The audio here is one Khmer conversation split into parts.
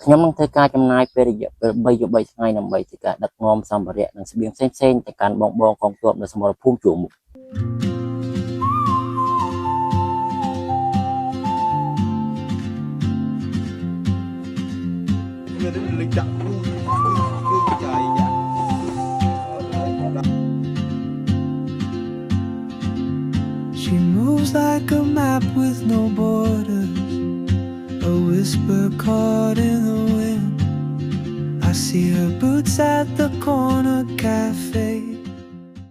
ខ្ញុំនឹងធ្វើការចំណាយពេលរយៈពេល3ថ្ងៃដើម្បីធ្វើការដឹកនាំសម្ភារៈនិងស្បៀងផ្សេងៗទៅកាន់បងកងទ័ពនៅសមរភូមិជួរមុខ She moves like a map with no borders, a whisper caught in the wind. I see her boots at the corner cafe.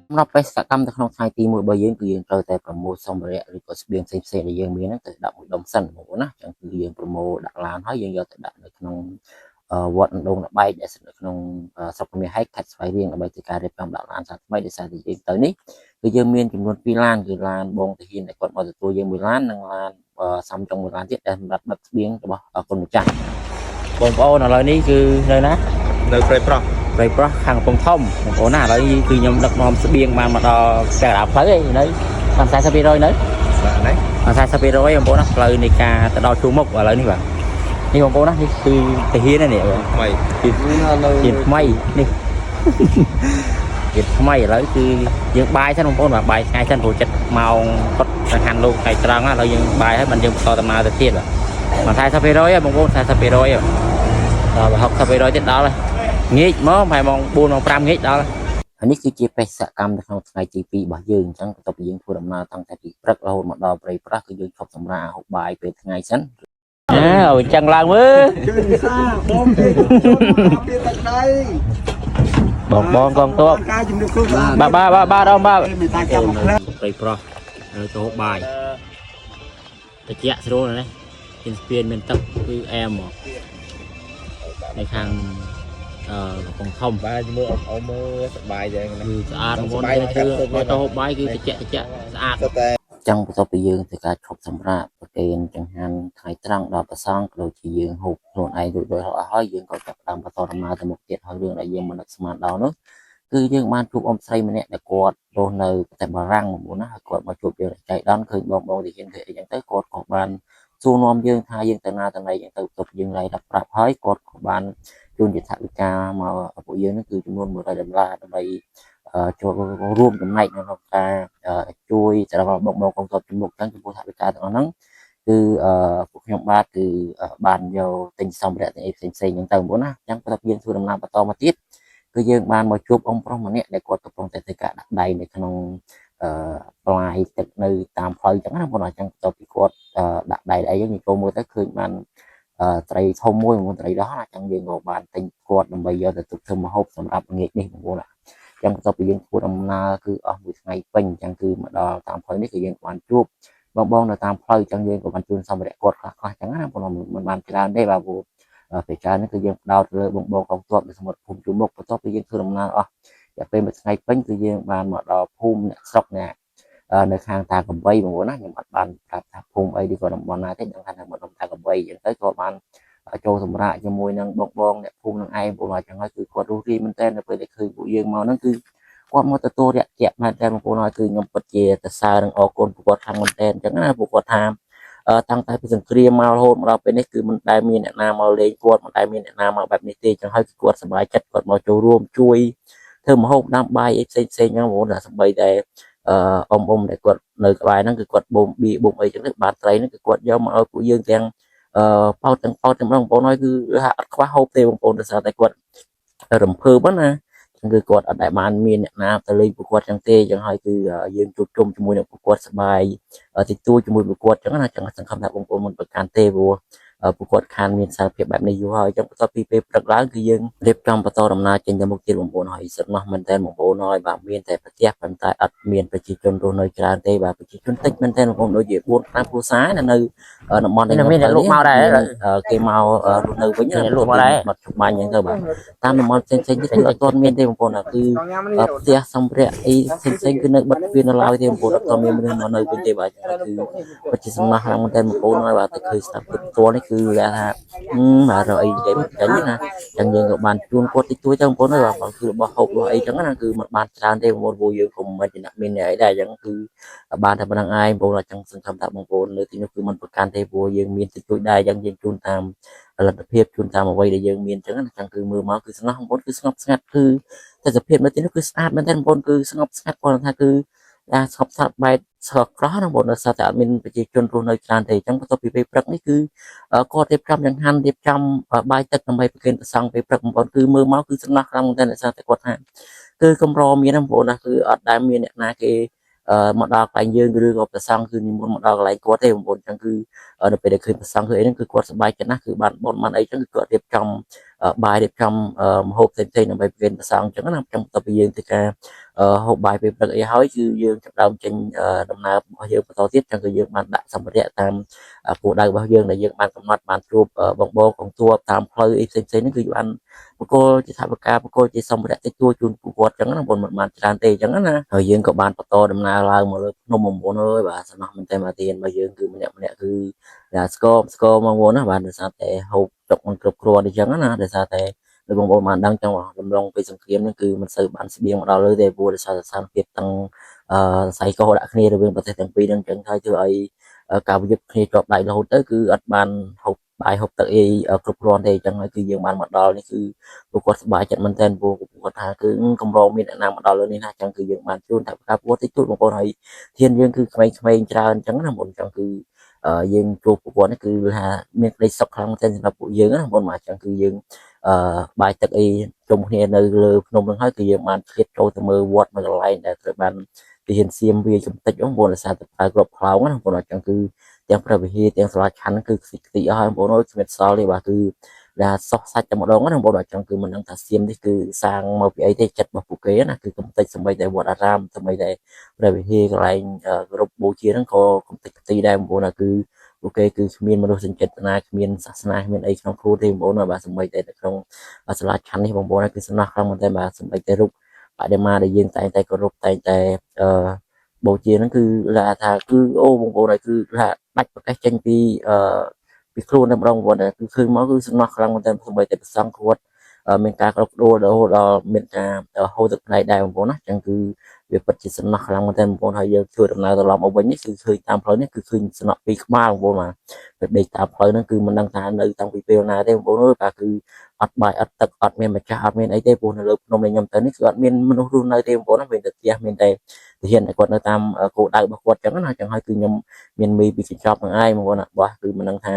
សម្រាប់បេសកកម្មនៅក្នុងថ្ងៃទី1របស់យើងគឺយើងត្រូវតែប្រមូលសម្ភារៈឬក៏ស្បៀងផ្សេងៗដែលយើងមានហ្នឹងទៅដាក់មួយដុំសិនបងប្អូនណាចឹងគឺយើងប្រមូលដាក់ឡានហើយយើងយកទៅដាក់នៅក្នុងវត្តអណ្ដូងលបែកដែលស្ថិតនៅក្នុងស្រុកពមាសហែកខេត្តស្វាយរៀងដើម្បីធ្វើការរៀបចំដាក់ឡានសាថ្មីដោយសារតែយើងទៅនេះគឺយើងមានចំនួន2ឡានគឺឡានបងតាហ៊ានដែលគាត់មកទទួលយើងមួយឡាននិងឡានសំចុងមួយឡានទៀតដែលសម្រាប់ដឹកស្បៀងរបស់គុណម្ចាស់បងប្អូនឥឡូវនេះគឺនៅណានៅព្រៃប្រោះខាងកំពង់ធំបងប្អូនណាឥឡូវគឺខ្ញុំដឹកនាំស្បៀងបានមកដល់ផ្ទះផ្លូវឯងនៅបាន40%នៅបាន40%បងប្អូនណាផ្លូវនៃការទៅដល់ជួរមុខឥឡូវនេះបាទនេះបងប្អូនណានេះគឺតាហ៊ាននេះថ្មីជាថ្មីនេះជាថ្មីឥឡូវគឺយើងបាយសិនបងប្អូនបាទបាយថ្ងៃសិនព្រោះចិត្តម៉ោងគាត់សំខាន់លោកថ្ងៃត្រង់ណាឥឡូវយើងបាយហើយមិនយើងបន្តដំណើរទៅទៀតបាទបាន40%ហ៎បងប្អូន40%ហ៎ដល់60%ទៀតដល់ហើយងាកមកប្រហែលម៉ោង4ម៉ោង5ងាកដល់ហើយនេះគឺជាបេសកកម្មនៅក្នុងថ្ងៃទី2របស់យើងអញ្ចឹងបន្ទាប់ពីយើងធ្វើដំណើរតាំងតែពីព្រឹករហូតមកដល់ព្រៃប្រោះគឺយើងឈប់សម្រាកហូបបាយពេលថ្ងៃសិនអញ្ចឹងឡើងមើលបងកងទ័ពបាទដល់បាទព្រៃប្រោះទៅហូបបាយតិចស្រួលណាមានស្ពានមានទឹកគឺអែមមកនៅខាងកំពង់ធំបាទមើលអោមើលសប្បាយដែរគឺស្អាតបងប្អូនគឺមកទៅហូបបាយគឺតិចស្អាតចឹងបន្ទាប់ពីយើងធ្វើការឈប់សម្រាកប្រគេនចង្ហាន់ថ្ងៃត្រង់ដល់ព្រះសង្ឃដូចជាយើងហូបខ្លួនឯងរួចរាល់ហើយយើងក៏ចាប់ផ្ដើមបន្តដំណើរទៅមុខទៀតហើយរឿងដែលយើងមិននឹកស្មានដល់នោះគឺយើងបានជួបអ៊ំស្រីម្នាក់ដែលគាត់រស់នៅប្រទេសបារាំងបងប្អូនណាហើយគាត់មកជួបយើងចៃដន្យឃើញបងទីហ៊ានធ្វើអីចឹងទៅគាត់ក៏បានសួរនាំយើងថាយើងទៅណាទៅណីចឹងទៅទប់យើងរៃដល់ប្រាប់ហើយគាត់ក៏បានជូនជាថវិកាមកពួកយើងនឹងគឺចំនួន$100ដើម្បីចូលរួមចំណែកនៅក្នុងការជួយសម្រាប់បងកងទ័ពជំនុំទាំងចំពោះថវិកាទាំងអស់ហ្នឹងគឺពួកខ្ញុំបាទគឺបានយកទិញសម្ភារៈទាំងអីផ្សេងៗហ្នឹងទៅបងប្អូនណាអញ្ចឹងបន្ទាប់យើងធ្វើដំណើរបន្តមកទៀតគឺយើងបានមកជួបអ៊ំប្រុសម្នាក់ដែលគាត់កំពុងតែធ្វើការដាក់ដៃនៅក្នុងផ្លាយទឹកនៅតាមផ្លូវអញ្ចឹងណាបងប្អូនអញ្ចឹងបន្ទាប់ពីគាត់ដាក់ដៃអីយើងចូលមើលទៅឃើញបានត្រីធំមួយបងត្រីដោះអញ្ចឹងយើងក៏បានទិញគាត់ដើម្បីយកទៅទុកធ្វើម្ហូបសម្រាប់ងាកនេះបងប្អូនអញ្ចឹងបន្ទាប់ពីយើងធ្វើដំណើរគឺអស់មួយថ្ងៃពេញអញ្ចឹងគឺមកដល់តាមផ្លូវនេះគឺយើងបានជួបបងនៅតាមផ្លូវអញ្ចឹងយើងក៏បានជូនសម្ភារៈគាត់ខ្លះអញ្ចឹងណាបងមិនបានច្រើនទេបាទព្រោះពេលច្រើននេះគឺយើងផ្ដោតលើបងកងទ័ពនៅសមរភូមិជួរមុខបន្ទាប់ពីយើងធ្វើដំណើរអស់រយៈពេលមួយថ្ងៃពេញគឺយើងបានមកដល់ភូមិអ្នកស្រុកអ្នកនៅខាងតាកំបីបងប្អូនណាខ្ញុំអត់បានប្រាប់ថាភូមិអីឬក៏តំបន់ណាទេខ្ញុំថានៅតំបន់តាកំបីអញ្ចឹងទៅក៏បានចូលសម្រាប់ជាមួយនឹងបងអ្នកភូមិនឹងឯងបងអញ្ចឹងហើយគឺគាត់រស់រាយមែនតើនៅពេលដែលឃើញពួកយើងមកហ្នឹងគឺគាត់មកទទួលរាក់ទាក់មែនតើបងប្អូនហើយគឺខ្ញុំពិតជាសរសើរនិងអរគុណពួកគាត់ខាងមែនតើអញ្ចឹងណាពួកគាត់ថាតាំងតែពីសង្គ្រាមមករហូតមកដល់ពេលនេះគឺមិនដែលមានអ្នកណាមកលេងគាត់មិនដែលមានអ្នកណាមកបែបនេះទេអញ្ចឹងហើយគឺគាត់សប្បាយចិត្តគាត់មកចូលរួមជួយធ្វើម្ហូបដាំបាយអីផ្សេងៗអញ្ចឹងបងប្អូនថាសម្បីតែអ៊ំដែលគាត់នៅក្បែរហ្នឹងគឺគាត់បូមប៊ីបូមអីចឹងទៅបាទត្រីហ្នឹងគឺគាត់យកមកឲ្យពួកយើងទាំងប៉ោតទាំងបងប្អូនហើយគឺហាក់អត់ខ្វះហូបទេបងប្អូនដោយសារតែគាត់រំភើបណាចឹងគឺគាត់អត់ដែលបានមានអ្នកណាទៅលេងពួកគាត់ចឹងទេចឹងហើយគឺយើងជួបជុំជាមួយនឹងពួកគាត់សប្បាយតិចតួចជាមួយពួកគាត់ចឹងណាចឹងសង្ឃឹមថាបងប្អូនមិនប្រកាន់ទេព្រោះពួកគាត់ខានមានសារភាពបែបនេះយូរហើយចឹងបន្ទាប់ពីពេលព្រឹកឡើងគឺយើងរៀបចំបន្តដំណើរចេញទៅមុខទៀតបងប្អូនហើយសិនមកមែនតើបងប្អូនហើយបាទមានតែប្រទេសប៉ុន្តែអត់មានប្រជាជនរស់នៅច្រើនទេបាទប្រជាជនតិចមែនតើបងប្អូនដូចជា4-5គ្រួសារនៅតំបន់នេះមានអ្នកលក់មកដែរគេមករស់នៅវិញអ្នកលក់មកដែរបាត់ច្បាញ់អញ្ចឹងទៅបាទតាមតំបន់ផ្សេងៗទៀតគឺអត់ទាន់មានទេបងប្អូនគឺផ្ទះសម្ភារៈអីផ្សេងៗគឺនៅបិទទ្វារនៅឡើយទេបងប្អូនអត់ទាន់មានមនុស្សមកនៅវិញទេបាទគឺពិតជាសំណោះខ្លាំងមែនតើបងប្អូនហើយបាទទៅឃើញស្ថាប័នផ្ទាល់នេះគឺគេថាបាទរកអីនិយាយមិនចាញ់ណាចឹងយើងក៏បានជួនគាត់តិចតួចទៅបងប្អូនហើយបាទគឺរបស់ហូបរបស់អីចឹងណាគឺមិនបានច្រើនទេបងប្អូនព្រោះយើងក៏មិនជាអ្នកមានអីដែរចឹងគឺបានតែប៉ុណ្្នឹងឯងបងប្អូនអញ្ចឹងសង្ឃឹមថាបងប្អូននៅទីនោះគឺមិនប្រកាន់ទេព្រោះយើងមានតិចតួចដែរចឹងយើងជូនតាម លទ្ធភាពជួនតាមអ្វីដែលយើងមានអញ្ចឹងណាចឹងគឺមើលមកគឺស្ងប់បងប្អូនគឺស្ងប់ស្ងាត់គឺតែសភាពនៅទីនោះគឺស្អាតមែនទែនបងប្អូនគឺស្ងប់ស្ងាត់គាត់ថាគឺស្ងប់ស្ងាត់បែបស្កក្រោះណាបងប្អូនដោយសារតែអត់មានប្រជាជនរស់នៅច្រើនទេអញ្ចឹងបន្ទាប់ពីពេលព្រឹកនេះគឺគាត់រៀបចំចង្ហាន់រៀបចំបាយទឹកដើម្បីប្រគេនព្រះសង្ឃពេលព្រឹកបងប្អូនគឺមើលមកគឺសំណោះខ្លាំងមែនទែនដោយសារតែគាត់ថាគឺកម្រមានណាបងប្អូនណាគឺអត់ដែលមានអ្នកណាគេមកដល់កន្លែងយើងឬក៏ព្រះសង្ឃគឺនិមន្តមកដល់កន្លែងគាត់ទេបងប្អូនអញ្ចឹងគឺនៅពេលដែលឃើញព្រះសង្ឃគឺអីហ្នឹងគឺគាត់សប្បាយចិត្តណាស់គឺបានបនបានអីអញ្ចឹងគឺគាត់រៀបចំបាយរៀបចំម្ហូបផ្សេងៗដើម្បីប្រគេនព្រះសង្ឃអញ្ចឹងណាខ្ញុំបន្ទាប់ពីយើងធ្វើការហូបបាយពេលព្រឹកអីហើយគឺយើងចាប់ដើមចេញដំណើររបស់យើងបន្តទៀតអញ្ចឹងគឺយើងបានដាក់សម្ភារៈតាមគោលដៅរបស់យើងដែលយើងបានកំណត់បានជួបបងបងកងទួបតាមផ្លូវអីផ្សេងៗហ្នឹងគឺបានបកគលជាថាវិការបកគលជាសម្ភារៈតិចតួចជូនពួកគាត់អញ្ចឹងណាបងមិនបានច្រើនទេអញ្ចឹងណាហើយយើងក៏បានបន្តដំណើរឡើងមកលើភ្នំបងប្អូនអើយបាទសំណោះមែនតើមកទៀនរបស់យើងគឺម្នាក់គឺស្គមបងប្អូនណាបាទដោយសារតែហូបចុកមិនគ្រប់គ្រាន់អញ្ចឹងណាដោយសារតែដោយបងប្អូនបានដឹងចឹងកំឡុងពេលសង្គ្រាមហ្នឹងគឺមិនសូវបានស្បៀងមកដល់លើទេព្រោះដោយសារស្ថានភាពទាំងសៃកោដាក់គ្នារវាងប្រទេសទាំងពីរហ្នឹងអញ្ចឹងហើយធ្វើឲ្យការវិយុទ្ធគ្នាជាប់ដៃរហូតទៅគឺអត់បានហូបបាយហូបទឹកអីគ្រប់គ្រាន់ទេអញ្ចឹងហើយគឺយើងបានមកដល់នេះគឺពួកគាត់សប្បាយចិត្តមែនទែនព្រោះគាត់ថាគឺកម្រមានអ្នកណាមកដល់លើនេះណាអញ្ចឹងគឺយើងបានជួនថាការពួកតិចតួចបងប្អូនហើយធានយើងគឺក្មេងៗច្រើនអញ្ចឹងណាបងប្អូនអញ្ចឹងគឺយើងជួបពួកគាត់នេះគឺថាមានក្តីសុខខ្លាំងមែនទែនសម្រាប់ពួកយើងណាបងប្អូនអញ្ចឹងគឺយើងបាយទឹកអីជុំគ្នានៅលើភ្នំនឹងហើយគឺយើងបានឆ្លៀតចូលទៅមើលវត្តមួយកន្លែងដែលត្រូវបានទាហានសៀមវាយកំទេចបងប្អូនដោយសារតែប្រើក្របខ្លោងណាបងប្អូនអញ្ចឹងគឺទាំងព្រះវិហារទាំងសាលាឆាន់គឺខ្ទេចខ្ទីអស់ហើយបងប្អូនអើយគ្មានសល់ទេបាទគឺដែលសោះសាច់តែម្ដងណាបងប្អូនអញ្ចឹងគឺមិនដឹងថាសៀមនេះគឺសាងមកពីអីទេចិត្តរបស់ពួកគេណាគឺកំទេចសម្បីតែវត្តអារាមសម្បីតែព្រះវិហារកន្លែងគោរពបូជាហ្នឹងក៏កំទេចខ្ទីដែរបងប្អូនគឺពួកគេគឺគ្មានមនុស្សចេតនាគ្មានសាសនាគ្មានអីក្នុងខ្លួនទេបងប្អូនបាទសម្បីតែនៅក្នុងសាលាឆាន់នេះបងប្អូនគឺសំណោះខ្លាំងមែនតើបាទសម្បីតែរូបបដិមាដែលយើងតែងតែគោរពតែងតែបូជាហ្នឹងគឺថាគឺអូបងប្អូនហើយគឺថាដាច់ប្រកេះចេញពីពីខ្លួនតែម្ដងបងប្អូនគឺឃើញមកគឺសំណោះខ្លាំងមែនតើសម្បីតែប្រសងគាត់មានការក្រោកដួលរហូតដល់មានការហូរទឹកភ្នែកដែរបងប្អូនណាអញ្ចឹងគឺវាពិតជាសំណោះខ្លាំងមែនតើបងប្អូនហើយយើងធ្វើដំណើរត្រឡប់មកវិញនេះគឺឃើញតាមផ្លូវនេះគឺឃើញសំណក់ពីរក្បាលបងប្អូនបាទទៅដេកតាមផ្លូវហ្នឹងគឺមិនដឹងថានៅតាំងពីពេលណាទេបងប្អូនអើយបាទគឺអត់បាយអត់ទឹកអត់មានម្ចាស់អត់មានអីទេព្រោះនៅលើភ្នំដែលខ្ញុំទៅនេះគឺអត់មានមនុស្សរស់នៅទេបងប្អូនណាមានតែផ្ទះមានតែទាហានតែគាត់នៅតាមគោលដៅរបស់គាត់អញ្ចឹងណាអញ្ចឹងហើយគឺខ្ញុំមានមីពីកញ្ចប់ហ្នឹងឯងបងប្អូនណាបាទគឺមិនដឹងថា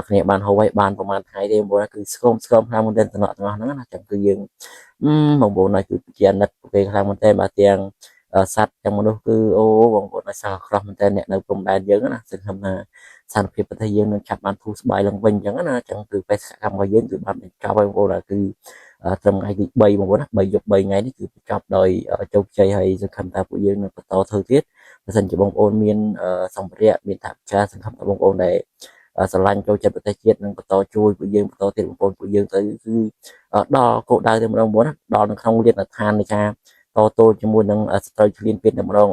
គ្នាបានហូបឲ្យបានប្រហែលថ្ងៃទេបងប្អូនគឺស្គមខ្លាំងមែនទែនតំណក់ទាំងអស់ហ្នឹងណាអញ្ចឹងគឺយើងបងប្អូនណាគឺជាអាណិតពួកគេខ្លាំងមែនទែនបាទទាំងសត្វទាំងមនុស្សគឺអូបងប្អូនឲ្យសារក្រោះមែនទែនអ្នកនៅព្រំដែនយើងណាសង្ឃឹមថាស្ថានភាពប្រទេសយើងនឹងចាប់បានធូរស្បើយឡើងវិញអញ្ចឹងណាអញ្ចឹងគឺបេសកកម្មរបស់យើងគឺបានបញ្ចប់ហើយបងប្អូនគឺត្រឹមថ្ងៃទី3បងប្អូនណា3យប់3ថ្ងៃនេះគឺបញ្ចប់ដោយជោគជ័យហើយសង្ឃឹមថាពួកយើងនឹងបន្តធ្វើទៀតបើសិនជាបងប្អូនមានសម្ភារៈមានថវិកាសង្ឃឹមថាបងប្អូនដែលស្រឡាញ់ចូលចិត្តប្រទេសជាតិនឹងបន្តជួយពួកយើងបន្តទៀតបងប្អូនពួកយើងទៅគឺដល់គោលដៅតែម្ដងបងប្អូនណាដល់នៅក្នុងលានដ្ឋាននៃការតទល់ជាមួយនឹងស្ត្រីឈ្លានពានតែម្ដង